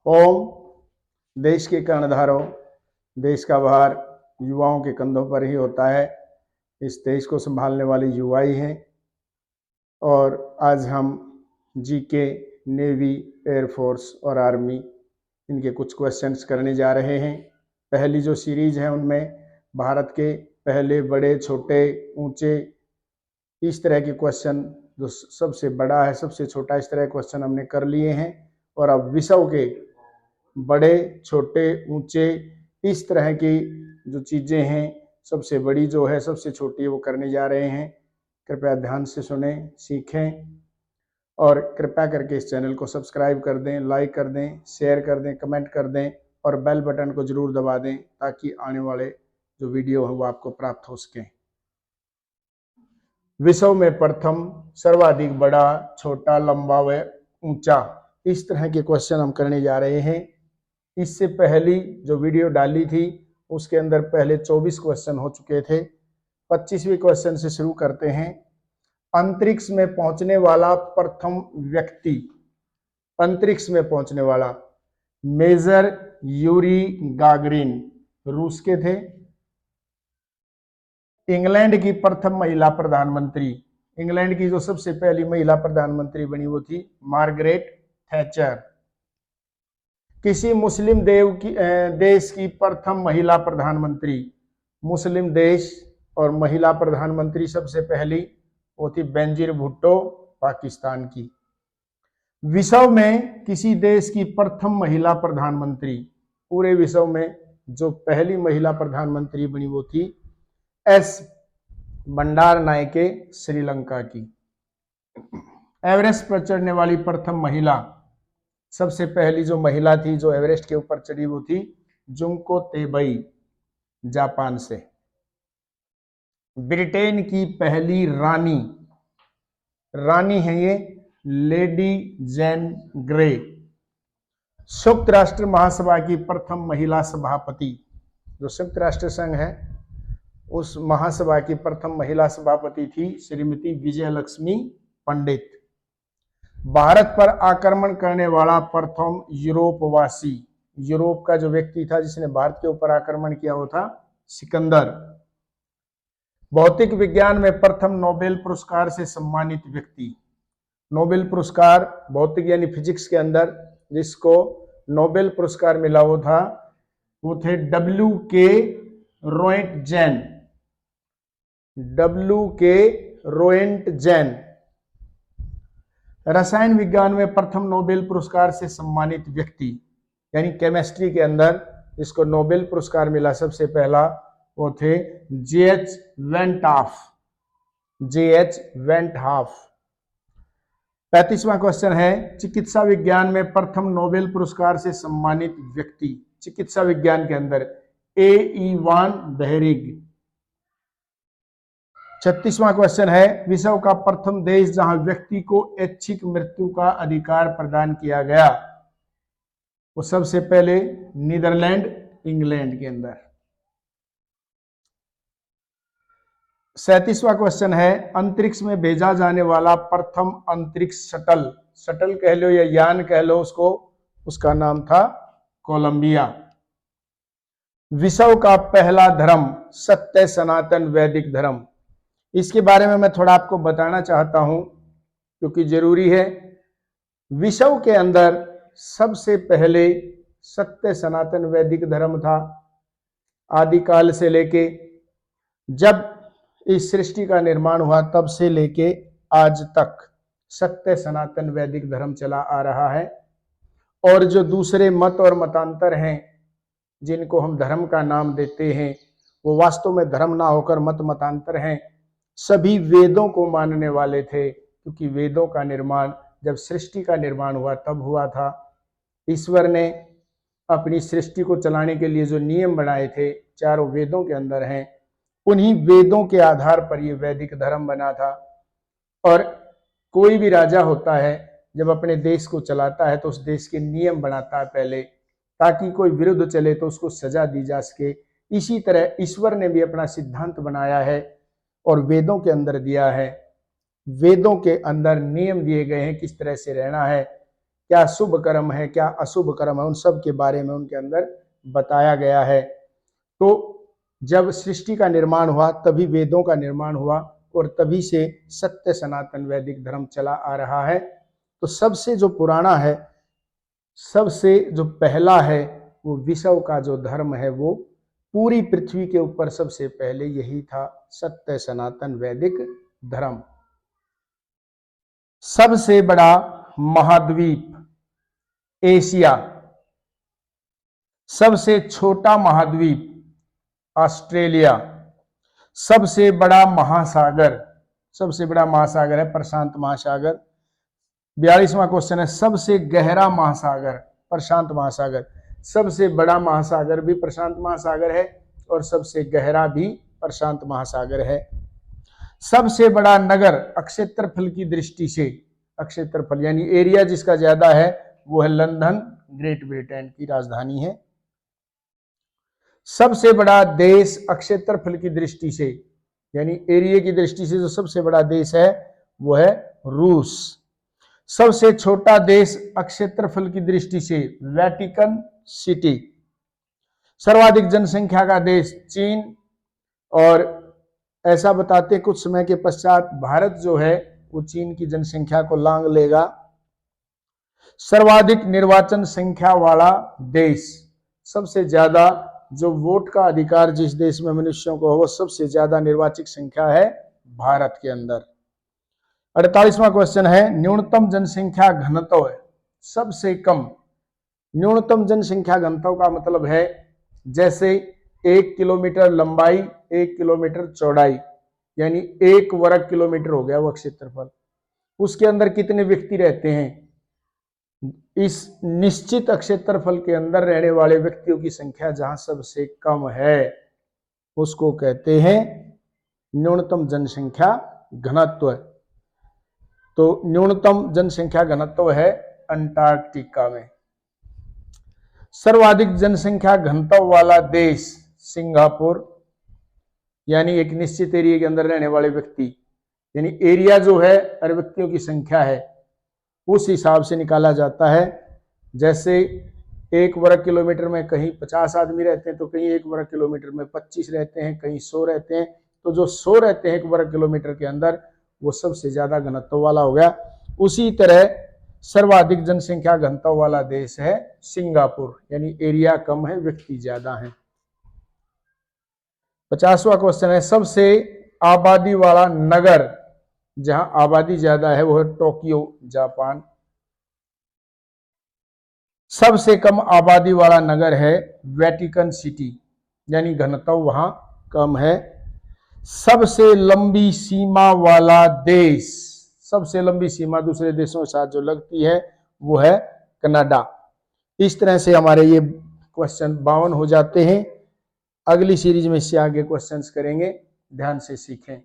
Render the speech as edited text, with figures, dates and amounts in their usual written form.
Home देश के कर्णधारों, देश का भार युवाओं के कंधों पर ही होता है। इस देश को संभालने वाले युवा ही हैं। और आज हम जीके, नेवी, एयरफोर्स और आर्मी इनके कुछ क्वेश्चंस करने जा रहे हैं। पहली जो सीरीज है उनमें भारत के पहले बड़े, छोटे, ऊंचे, इस तरह के क्वेश्चन, जो सबसे बड़ा है, सबसे छोटा, इस तरह के क्वेश्चन हमने कर लिए हैं। और अब विश्व के बड़े, छोटे, ऊंचे, इस तरह की जो चीजें हैं, सबसे बड़ी जो है, सबसे छोटी, वो करने जा रहे हैं। कृपया ध्यान से सुने, सीखें और कृपया करके इस चैनल को सब्सक्राइब कर दें, लाइक कर दें, शेयर कर दें, कमेंट कर दें और बेल बटन को जरूर दबा दें ताकि आने वाले जो वीडियो है वो आपको प्राप्त हो सके। विश्व में प्रथम सर्वाधिक बड़ा, छोटा, लंबा व ऊंचा, इस तरह के क्वेश्चन हम करने जा रहे हैं। इससे पहली जो वीडियो डाली थी उसके अंदर पहले 24 क्वेश्चन हो चुके थे। 25वें क्वेश्चन से शुरू करते हैं। अंतरिक्ष में पहुंचने वाला प्रथम व्यक्ति, अंतरिक्ष में पहुंचने वाला मेजर यूरी गागरिन रूस के थे। इंग्लैंड की प्रथम महिला प्रधानमंत्री, इंग्लैंड की जो सबसे पहली महिला प्रधानमंत्री बनी वो थी मार्गरेट थैचर। किसी मुस्लिम देश की प्रथम महिला प्रधानमंत्री, मुस्लिम देश और महिला प्रधानमंत्री सबसे पहली वो थी बेनजीर भुट्टो, पाकिस्तान की। विश्व में किसी देश की प्रथम महिला प्रधानमंत्री, पूरे विश्व में जो पहली महिला प्रधानमंत्री बनी वो थी एस बंडारनायके, श्रीलंका की। एवरेस्ट पर चढ़ने वाली प्रथम महिला, सबसे पहली जो महिला थी जो एवरेस्ट के ऊपर चढ़ी वो थी जुंको तेबई, जापान से। ब्रिटेन की पहली रानी, रानी है ये लेडी जैन ग्रे। संयुक्त राष्ट्र महासभा की प्रथम महिला सभापति, जो संयुक्त राष्ट्र संघ है उस महासभा की प्रथम महिला सभापति थी श्रीमती विजयलक्ष्मी पंडित। भारत पर आक्रमण करने वाला प्रथम यूरोपवासी, यूरोप का जो व्यक्ति था जिसने भारत के ऊपर आक्रमण किया वो था सिकंदर। भौतिक विज्ञान में प्रथम नोबेल पुरस्कार से सम्मानित व्यक्ति, नोबेल पुरस्कार भौतिक यानी फिजिक्स के अंदर जिसको नोबेल पुरस्कार मिला वो थे W.K. रोएंटजेन, W.K. रोएंटजेन। रसायन विज्ञान में प्रथम नोबेल पुरस्कार से सम्मानित व्यक्ति, यानी केमिस्ट्री के अंदर जिसको नोबेल पुरस्कार मिला सबसे पहला वो थे J.H. Van't Hoff, J.H. Van't Hoff. 35वां question है, चिकित्सा विज्ञान में प्रथम नोबेल पुरस्कार से सम्मानित व्यक्ति, चिकित्सा विज्ञान के अंदर A.E. वान बेहरिग। 36वां क्वेश्चन है, विश्व का प्रथम देश जहां व्यक्ति को ऐच्छिक मृत्यु का अधिकार प्रदान किया गया, वो सबसे पहले नीदरलैंड, इंग्लैंड के अंदर। 37वां क्वेश्चन है, अंतरिक्ष में भेजा जाने वाला प्रथम अंतरिक्ष शटल, शटल कह लो या यान कह लो उसको, उसका नाम था कोलंबिया। विश्व का पहला धर्म, सत्य सनातन वैदिक धर्म, इसके बारे में मैं थोड़ा आपको बताना चाहता हूं क्योंकि जरूरी है। विश्व के अंदर सबसे पहले सत्य सनातन वैदिक धर्म था। आदिकाल से लेके जब इस सृष्टि का निर्माण हुआ तब से लेके आज तक सत्य सनातन वैदिक धर्म चला आ रहा है। और जो दूसरे मत और मतांतर हैं जिनको हम धर्म का नाम देते हैं वो वास्तव में धर्म ना होकर मत मतांतर हैं। सभी वेदों को मानने वाले थे क्योंकि वेदों का निर्माण जब सृष्टि का निर्माण हुआ तब हुआ था। ईश्वर ने अपनी सृष्टि को चलाने के लिए जो नियम बनाए थे चारों वेदों के अंदर हैं, उन्हीं वेदों के आधार पर ये वैदिक धर्म बना था। और कोई भी राजा होता है जब अपने देश को चलाता है तो उस देश के नियम बनाता है पहले, ताकि कोई विरुद्ध चले तो उसको सजा दी जा सके। इसी तरह ईश्वर ने भी अपना सिद्धांत बनाया है और वेदों के अंदर दिया है। वेदों के अंदर नियम दिए गए हैं किस तरह से रहना है। क्या शुभ कर्म है, क्या अशुभ कर्म है, उन सब के बारे में उनके अंदर बताया गया है। तो जब सृष्टि का निर्माण हुआ तभी वेदों का निर्माण हुआ और तभी से सत्य सनातन वैदिक धर्म चला आ रहा है। तो सबसे जो पुराना है, सबसे जो पहला है, वो विश्व का जो धर्म है, वो पूरी पृथ्वी के ऊपर सबसे पहले यही था, सत्य सनातन वैदिक धर्म। सबसे बड़ा महाद्वीप एशिया, सबसे छोटा महाद्वीप ऑस्ट्रेलिया, सबसे बड़ा महासागर, सबसे बड़ा महासागर है प्रशांत महासागर। 42वां क्वेश्चन है, सबसे गहरा महासागर प्रशांत महासागर। सबसे बड़ा महासागर भी प्रशांत महासागर है और सबसे गहरा भी प्रशांत महासागर है। सबसे बड़ा नगर क्षेत्रफल की दृष्टि से, क्षेत्रफल यानी एरिया जिसका ज्यादा है, वो है लंदन, ग्रेट ब्रिटेन की राजधानी है। सबसे बड़ा देश क्षेत्रफल की दृष्टि से, यानी एरिया की दृष्टि से जो सबसे बड़ा देश है वो है रूस। सबसे छोटा देश क्षेत्रफल की दृष्टि से वेटिकन सिटी। सर्वाधिक जनसंख्या का देश चीन, और ऐसा बताते कुछ समय के पश्चात भारत जो है वो चीन की जनसंख्या को लांघ लेगा। सर्वाधिक निर्वाचन संख्या वाला देश, सबसे ज्यादा जो वोट का अधिकार जिस देश में मनुष्यों को हो, वो सबसे ज्यादा निर्वाचित संख्या है भारत के अंदर। 48वां क्वेश्चन है, न्यूनतम जनसंख्या घनत्व है सबसे कम। न्यूनतम जनसंख्या घनत्व का मतलब है जैसे 1 किलोमीटर लंबाई, 1 किलोमीटर चौड़ाई, यानी 1 वर्ग किलोमीटर हो गया वो क्षेत्रफल। उसके अंदर कितने व्यक्ति रहते हैं, इस निश्चित क्षेत्रफल के अंदर रहने वाले व्यक्तियों की संख्या जहां सबसे कम है उसको कहते हैं न्यूनतम जनसंख्या घनत्व। तो न्यूनतम जनसंख्या घनत्व है अंटार्कटिका में। सर्वाधिक जनसंख्या घनत्व वाला देश सिंगापुर, यानी एक निश्चित एरिया के अंदर रहने वाले व्यक्ति, यानी एरिया जो है और व्यक्तियों की संख्या है उस हिसाब से निकाला जाता है। जैसे 1 वर्ग किलोमीटर में कहीं 50 आदमी रहते हैं तो कहीं 1 वर्ग किलोमीटर में 25 रहते हैं, कहीं 100 रहते हैं। तो जो 100 रहते हैं 1 वर्ग किलोमीटर के अंदर वो सबसे ज्यादा घनत्व वाला हो गया। उसी तरह सर्वाधिक जनसंख्या घनत्व वाला देश है सिंगापुर, यानी एरिया कम है व्यक्ति ज्यादा है। 50वां क्वेश्चन है, सबसे आबादी वाला नगर, जहां आबादी ज्यादा है वो है टोक्यो जापान। सबसे कम आबादी वाला नगर है वेटिकन सिटी, यानी घनत्व वहां कम है। सबसे लंबी सीमा वाला देश, सबसे लंबी सीमा दूसरे देशों के साथ जो लगती है वो है कनाडा। इस तरह से हमारे ये क्वेश्चन 52 हो जाते हैं। अगली सीरीज में इससे आगे क्वेश्चंस करेंगे, ध्यान से सीखें।